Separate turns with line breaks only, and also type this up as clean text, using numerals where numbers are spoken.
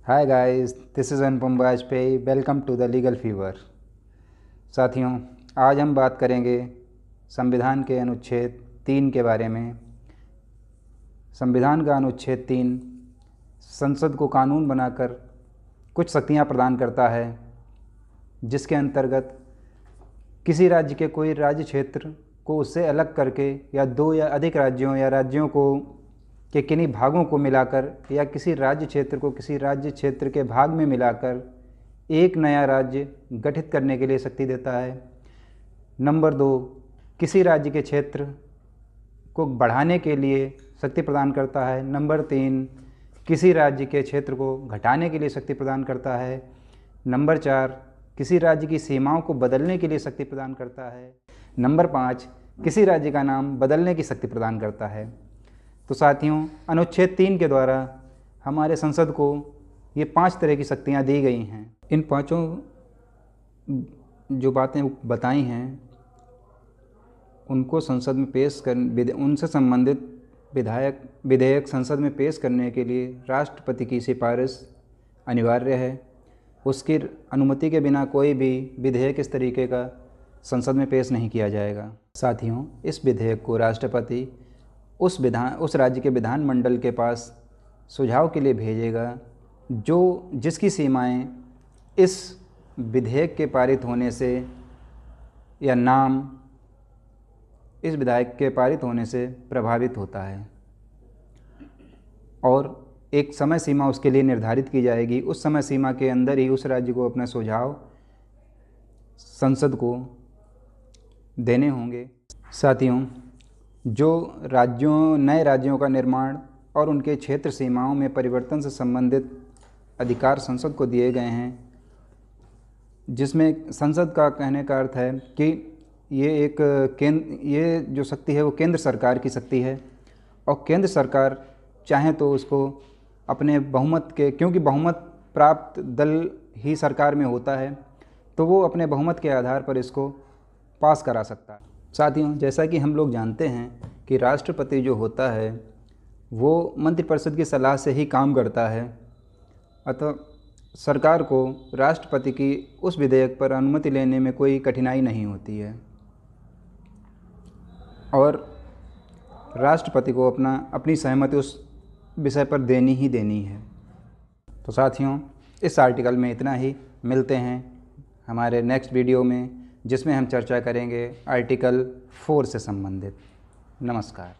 Hi guys, this is Anupam Vajpayee. Welcome to the legal fever. साथियों, आज हम बात करेंगे संविधान के अनुच्छेद 3 के बारे में। संविधान का अनुच्छेद 3 संसद को कानून बनाकर कुछ शक्तियां प्रदान करता है, जिसके अंतर्गत किसी राज्य के कोई राज्य क्षेत्र को उससे अलग करके या दो या अधिक राज्यों या राज्यों को के किन्हीं भागों को मिलाकर या किसी राज्य क्षेत्र को किसी राज्य क्षेत्र के भाग में मिलाकर एक नया राज्य गठित करने के लिए शक्ति देता है। नंबर 2, किसी राज्य के क्षेत्र को बढ़ाने के लिए शक्ति प्रदान करता है। नंबर 3, किसी राज्य के क्षेत्र को घटाने के लिए शक्ति प्रदान करता है। नंबर 4, किसी राज्य की सीमाओं को बदलने के लिए शक्ति प्रदान करता है। नंबर 5, किसी राज्य का नाम बदलने की शक्ति प्रदान करता है। तो साथियों, अनुच्छेद 3 के द्वारा हमारे संसद को ये 5 तरह की शक्तियाँ दी गई हैं। इन पांचों जो बातें बताई हैं उनको संसद में पेश कर उनसे संबंधित विधेयक संसद में पेश करने के लिए राष्ट्रपति की सिफारिश अनिवार्य है। उसकी अनुमति के बिना कोई भी विधेयक इस तरीके का संसद में पेश नहीं किया जाएगा। साथियों, इस विधेयक को राष्ट्रपति उस राज्य के विधानमंडल के पास सुझाव के लिए भेजेगा जिसकी सीमाएं इस विधेयक के पारित होने से या नाम इस विधेयक के पारित होने से प्रभावित होता है, और एक समय सीमा उसके लिए निर्धारित की जाएगी। उस समय सीमा के अंदर ही उस राज्य को अपना सुझाव संसद को देने होंगे। साथियों, जो नए राज्यों का निर्माण और उनके क्षेत्र सीमाओं में परिवर्तन से संबंधित अधिकार संसद को दिए गए हैं, जिसमें संसद का कहने का अर्थ है कि ये जो शक्ति है वो केंद्र सरकार की शक्ति है, और केंद्र सरकार चाहे तो उसको अपने बहुमत के, क्योंकि बहुमत प्राप्त दल ही सरकार में होता है, तो वो अपने बहुमत के आधार पर इसको पास करा सकता है। साथियों, जैसा कि हम लोग जानते हैं कि राष्ट्रपति जो होता है वो मंत्रिपरिषद की सलाह से ही काम करता है, अतः सरकार को राष्ट्रपति की उस विधेयक पर अनुमति लेने में कोई कठिनाई नहीं होती है, और राष्ट्रपति को अपनी सहमति उस विषय पर देनी ही देनी है। तो साथियों, इस आर्टिकल में इतना ही। मिलते हैं हमारे नेक्स्ट वीडियो में, जिसमें हम चर्चा करेंगे आर्टिकल 4 से संबंधित। नमस्कार।